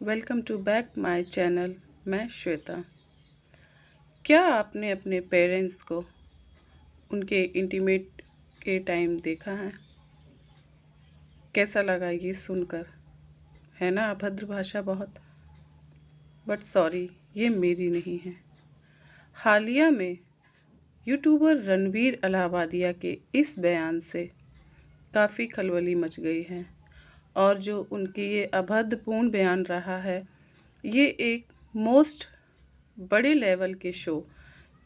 Welcome to back my channel. मैं श्वेता। क्या आपने अपने पेरेंट्स को उनके इंटीमेट के टाइम देखा है? कैसा लगा ये सुनकर? है ना अभद्र भाषा बहुत, बट सॉरी, ये मेरी नहीं है। हालिया में यूट्यूबर रणवीर अलाहाबादिया के इस बयान से काफ़ी खलबली मच गई है और जो उनकी ये अभद्रपूर्ण बयान रहा है, ये एक मोस्ट बड़े लेवल के शो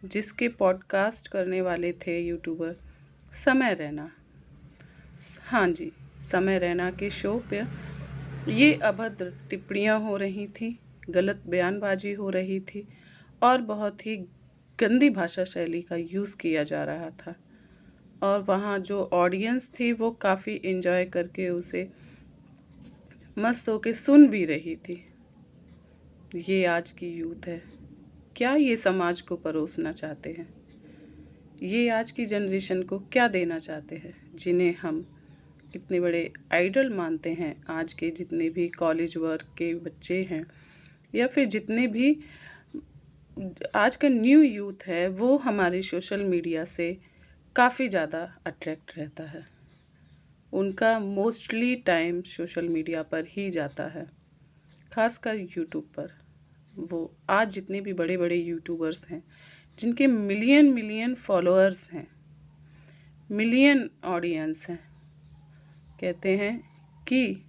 जिसके पॉडकास्ट करने वाले थे यूट्यूबर समय रैना। हाँ जी, समय रैना के शो पर ये अभद्र टिप्पणियाँ हो रही थी, गलत बयानबाजी हो रही थी और बहुत ही गंदी भाषा शैली का यूज़ किया जा रहा था। और वहाँ जो ऑडियंस थी वो काफ़ी इन्जॉय करके उसे मस्त होके सुन भी रही थी। ये आज की यूथ है। क्या ये समाज को परोसना चाहते हैं? ये आज की जनरेशन को क्या देना चाहते हैं, जिन्हें हम इतने बड़े आइडल मानते हैं? आज के जितने भी कॉलेज वर्क के बच्चे हैं या फिर जितने भी आज का न्यू यूथ है, वो हमारे सोशल मीडिया से काफ़ी ज़्यादा अट्रैक्ट रहता है। उनका मोस्टली टाइम सोशल मीडिया पर ही जाता है, खासकर यूट्यूब पर। वो आज जितने भी बड़े बड़े यूट्यूबर्स हैं जिनके मिलियन मिलियन फॉलोअर्स हैं, मिलियन ऑडियंस हैं, कहते हैं कि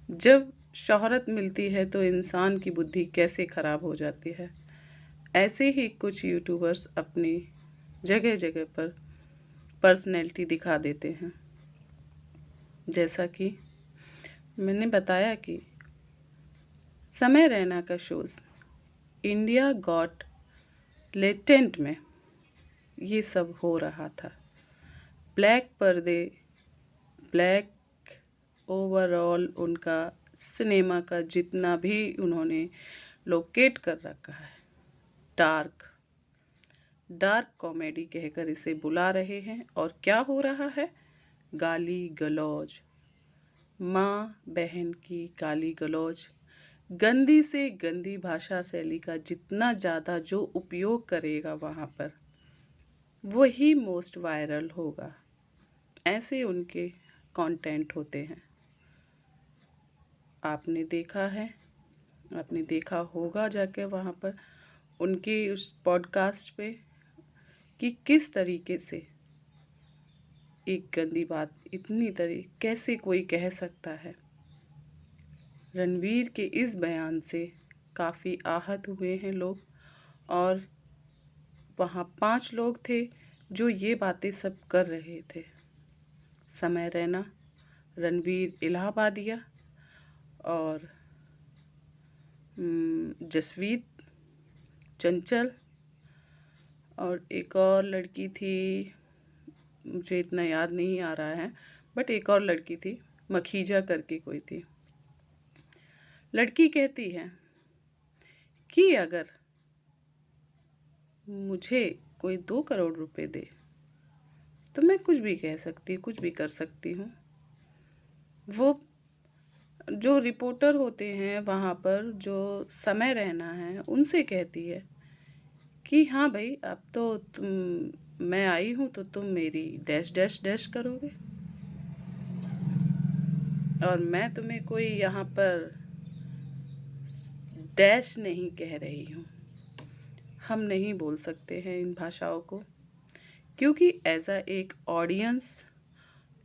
जब शोहरत मिलती है तो इंसान की बुद्धि कैसे ख़राब हो जाती है। ऐसे ही कुछ यूट्यूबर्स अपनी जगह जगह पर पर्सनैलिटी दिखा देते हैं। जैसा कि मैंने बताया कि समय रैना का शोज़ इंडिया गॉट लेटेंट में ये सब हो रहा था। ब्लैक पर्दे, ब्लैक ओवरऑल उनका सिनेमा का जितना भी उन्होंने लोकेट कर रखा है, डार्क कॉमेडी कहकर इसे बुला रहे हैं। और क्या हो रहा है? गाली गलौज, माँ बहन की गाली गलौज, गंदी से गंदी भाषा शैली का जितना ज़्यादा जो उपयोग करेगा वहाँ पर वही मोस्ट वायरल होगा। ऐसे उनके कंटेंट होते हैं। आपने देखा है, आपने देखा होगा जाके वहाँ पर उनके उस पॉडकास्ट पे कि किस तरीके से एक गंदी बात इतनी कैसे कोई कह सकता है। रणवीर के इस बयान से काफ़ी आहत हुए हैं लोग और वहाँ 5 लोग थे जो ये बातें सब कर रहे थे। समय रैना, रणवीर इलाहाबादिया और जसवीत, चंचल और एक और लड़की थी, मुझे इतना याद नहीं आ रहा है, बट एक और लड़की थी, मखीजा करके कोई थी। लड़की कहती है कि अगर मुझे कोई 2 करोड़ रुपए दे तो मैं कुछ भी कह सकती, कुछ भी कर सकती हूँ। वो जो रिपोर्टर होते हैं वहाँ पर, जो समय रैना है, उनसे कहती है कि हाँ भाई, अब तो मैं आई हूँ तो तुम मेरी डैश डैश डैश करोगे और मैं तुम्हें कोई यहाँ पर डैश नहीं कह रही हूँ। हम नहीं बोल सकते हैं इन भाषाओं को, क्योंकि एज अ एक ऑडियंस,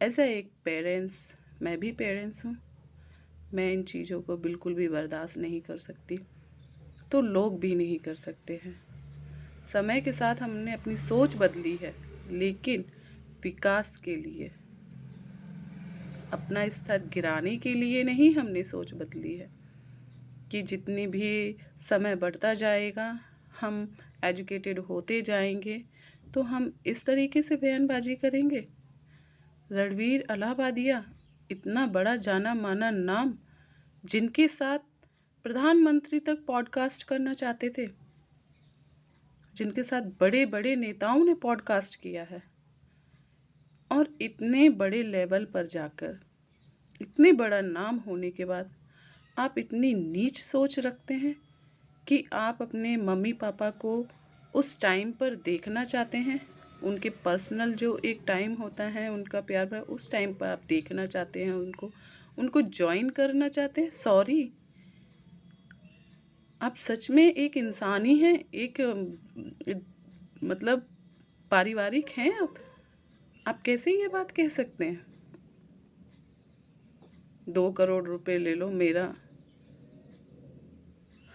एज अ एक पेरेंट्स, मैं भी पेरेंट्स हूँ, मैं इन चीज़ों को बिल्कुल भी बर्दाश्त नहीं कर सकती, तो लोग भी नहीं कर सकते हैं। समय के साथ हमने अपनी सोच बदली है, लेकिन विकास के लिए, अपना स्तर गिराने के लिए नहीं हमने सोच बदली है कि जितनी भी समय बढ़ता जाएगा, हम एजुकेटेड होते जाएंगे, तो हम इस तरीके से बयानबाजी करेंगे। रणवीर अलाहाबादिया इतना बड़ा जाना माना नाम, जिनके साथ प्रधानमंत्री तक पॉडकास्ट करना चाहते थे, जिनके साथ बड़े बड़े नेताओं ने पॉडकास्ट किया है, और इतने बड़े लेवल पर जाकर, इतने बड़ा नाम होने के बाद आप इतनी नीच सोच रखते हैं कि आप अपने मम्मी पापा को उस टाइम पर देखना चाहते हैं। उनके पर्सनल जो एक टाइम होता है उनका प्यार भरा, उस टाइम पर आप देखना चाहते हैं उनको जॉइन करना चाहते हैं। सॉरी, आप सच में एक इंसान ही हैं, एक मतलब पारिवारिक हैं आप कैसे ये बात कह सकते हैं? 2 करोड़ रुपए ले लो मेरा,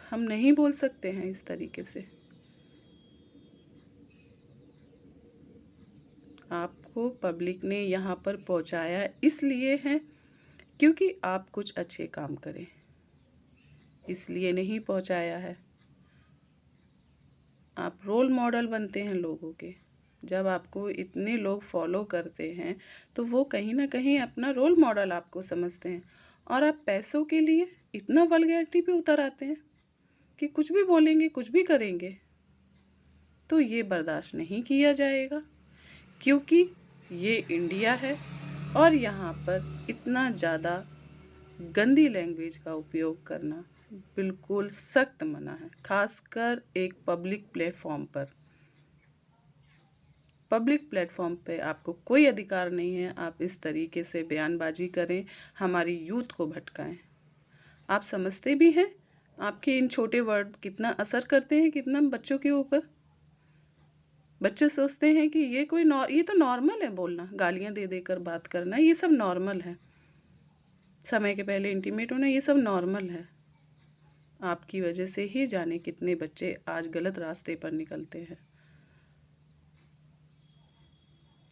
हम नहीं बोल सकते हैं इस तरीके से। आपको पब्लिक ने यहाँ पर पहुँचाया इसलिए है क्योंकि आप कुछ अच्छे काम करें, इसलिए नहीं पहुँचाया है। आप रोल मॉडल बनते हैं लोगों के। जब आपको इतने लोग फॉलो करते हैं तो वो कहीं ना कहीं अपना रोल मॉडल आपको समझते हैं, और आप पैसों के लिए इतना वल्गैरिटी पे उतर आते हैं कि कुछ भी बोलेंगे, कुछ भी करेंगे। तो ये बर्दाश्त नहीं किया जाएगा, क्योंकि ये इंडिया है और यहाँ पर इतना ज़्यादा गंदी लैंग्वेज का उपयोग करना बिल्कुल सख्त मना है, खासकर एक पब्लिक प्लेटफॉर्म पर। पब्लिक प्लेटफॉर्म पे आपको कोई अधिकार नहीं है आप इस तरीके से बयानबाजी करें, हमारी यूथ को भटकाएं। आप समझते भी हैं आपके इन छोटे वर्ड कितना असर करते हैं, कितना बच्चों के ऊपर। बच्चे सोचते हैं कि ये तो नॉर्मल है बोलना, गालियाँ दे देकर बात करना, ये सब नॉर्मल है, समय के पहले इंटीमेट होना, ये सब नॉर्मल है। आपकी वजह से ही जाने कितने बच्चे आज गलत रास्ते पर निकलते हैं।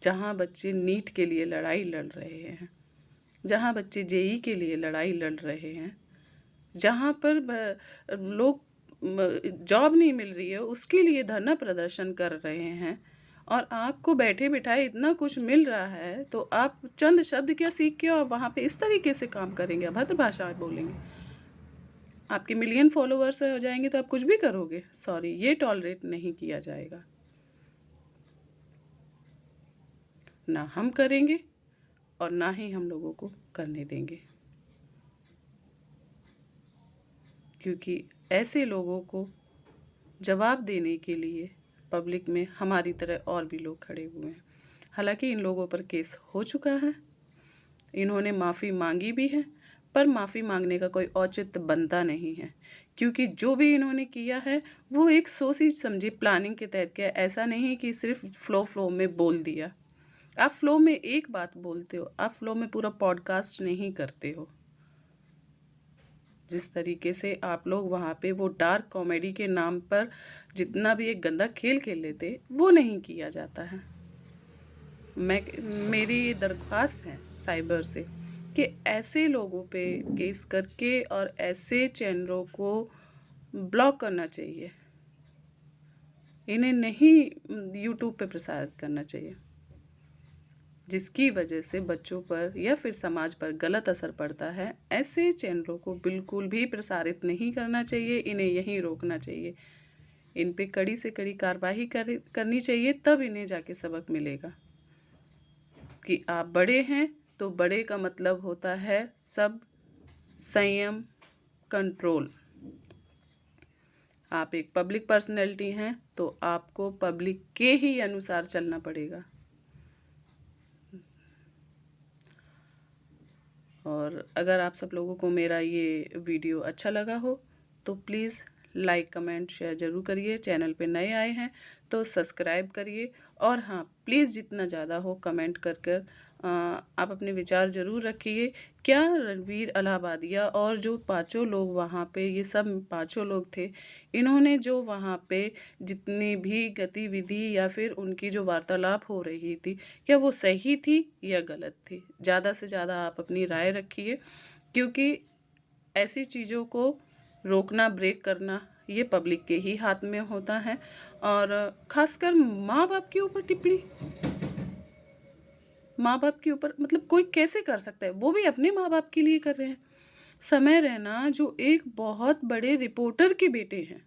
जहाँ बच्चे नीट के लिए लड़ाई लड़ रहे हैं, जहाँ बच्चे जेई के लिए लड़ाई लड़ रहे हैं, जहाँ पर लोग जॉब नहीं मिल रही है उसके लिए धरना प्रदर्शन कर रहे हैं, और आपको बैठे बिठाए इतना कुछ मिल रहा है, तो आप चंद शब्द क्या सीख के और वहाँ पे इस तरीके से काम करेंगे, अभद्र भाषा बोलेंगे, आपके मिलियन फॉलोअर्स हो जाएंगे तो आप कुछ भी करोगे। सॉरी, ये टॉलरेट नहीं किया जाएगा, ना हम करेंगे और ना ही हम लोगों को करने देंगे, क्योंकि ऐसे लोगों को जवाब देने के लिए पब्लिक में हमारी तरह और भी लोग खड़े हुए हैं। हालांकि इन लोगों पर केस हो चुका है, इन्होंने माफ़ी मांगी भी है, पर माफ़ी मांगने का कोई औचित्य बनता नहीं है, क्योंकि जो भी इन्होंने किया है वो एक सोची समझी प्लानिंग के तहत किया। ऐसा नहीं कि सिर्फ फ्लो में बोल दिया। आप फ्लो में एक बात बोलते हो, आप फ्लो में पूरा पॉडकास्ट नहीं करते हो। जिस तरीके से आप लोग वहाँ पे वो डार्क कॉमेडी के नाम पर जितना भी एक गंदा खेल खेल लेते, वो नहीं किया जाता है। मेरी ये दरख्वास्त है साइबर से कि ऐसे लोगों पे केस करके और ऐसे चैनलों को ब्लॉक करना चाहिए, इन्हें नहीं यूट्यूब पे प्रसारित करना चाहिए, जिसकी वजह से बच्चों पर या फिर समाज पर गलत असर पड़ता है। ऐसे चैनलों को बिल्कुल भी प्रसारित नहीं करना चाहिए, इन्हें यहीं रोकना चाहिए, इन पे कड़ी से कड़ी कार्रवाई करनी चाहिए, तब इन्हें जाके सबक मिलेगा कि आप बड़े हैं तो बड़े का मतलब होता है सब संयम, कंट्रोल। आप एक पब्लिक पर्सनैलिटी हैं तो आपको पब्लिक के ही अनुसार चलना पड़ेगा। और अगर आप सब लोगों को मेरा ये वीडियो अच्छा लगा हो तो प्लीज़ लाइक, कमेंट, शेयर ज़रूर करिए। चैनल पे नए आए हैं तो सब्सक्राइब करिए, और हाँ प्लीज़ जितना ज़्यादा हो कमेंट कर कर आप अपने विचार ज़रूर रखिए। क्या रणवीर अलाहाबादिया और जो पांचों लोग वहाँ पे, ये सब पांचों लोग थे, इन्होंने जो वहाँ पे जितनी भी गतिविधि या फिर उनकी जो वार्तालाप हो रही थी, क्या वो सही थी या गलत थी? ज़्यादा से ज़्यादा आप अपनी राय रखिए, क्योंकि ऐसी चीज़ों को रोकना, ब्रेक करना ये पब्लिक के ही हाथ में होता है। और खासकर माँ बाप के ऊपर टिप्पणी, माँ बाप के ऊपर मतलब कोई कैसे कर सकता है, वो भी अपने माँ बाप के लिए कर रहे हैं। समय रैना जो एक बहुत बड़े रिपोर्टर के बेटे हैं,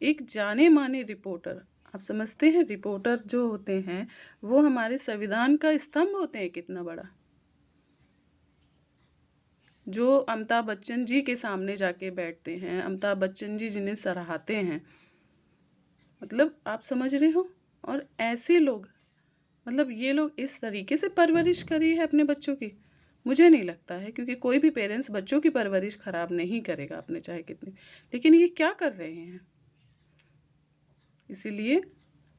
एक जाने माने रिपोर्टर, आप समझते हैं रिपोर्टर जो होते हैं वो हमारे संविधान का स्तंभ होते हैं, कितना बड़ा। जो अमिताभ बच्चन जी के सामने जाके बैठते हैं, अमिताभ बच्चन जी जिन्हें सराहते हैं, मतलब आप समझ रहे हो। और ऐसे लोग, मतलब ये लोग इस तरीके से परवरिश करी है अपने बच्चों की, मुझे नहीं लगता है, क्योंकि कोई भी पेरेंट्स बच्चों की परवरिश ख़राब नहीं करेगा अपने चाहे कितनी, लेकिन ये क्या कर रहे हैं। इसीलिए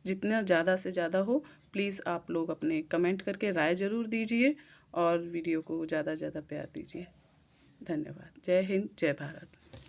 जितना ज़्यादा से ज़्यादा हो, प्लीज़ आप लोग अपने कमेंट करके राय ज़रूर दीजिए और वीडियो को ज़्यादा से ज़्यादा प्यार दीजिए। धन्यवाद। जय हिंद, जय भारत।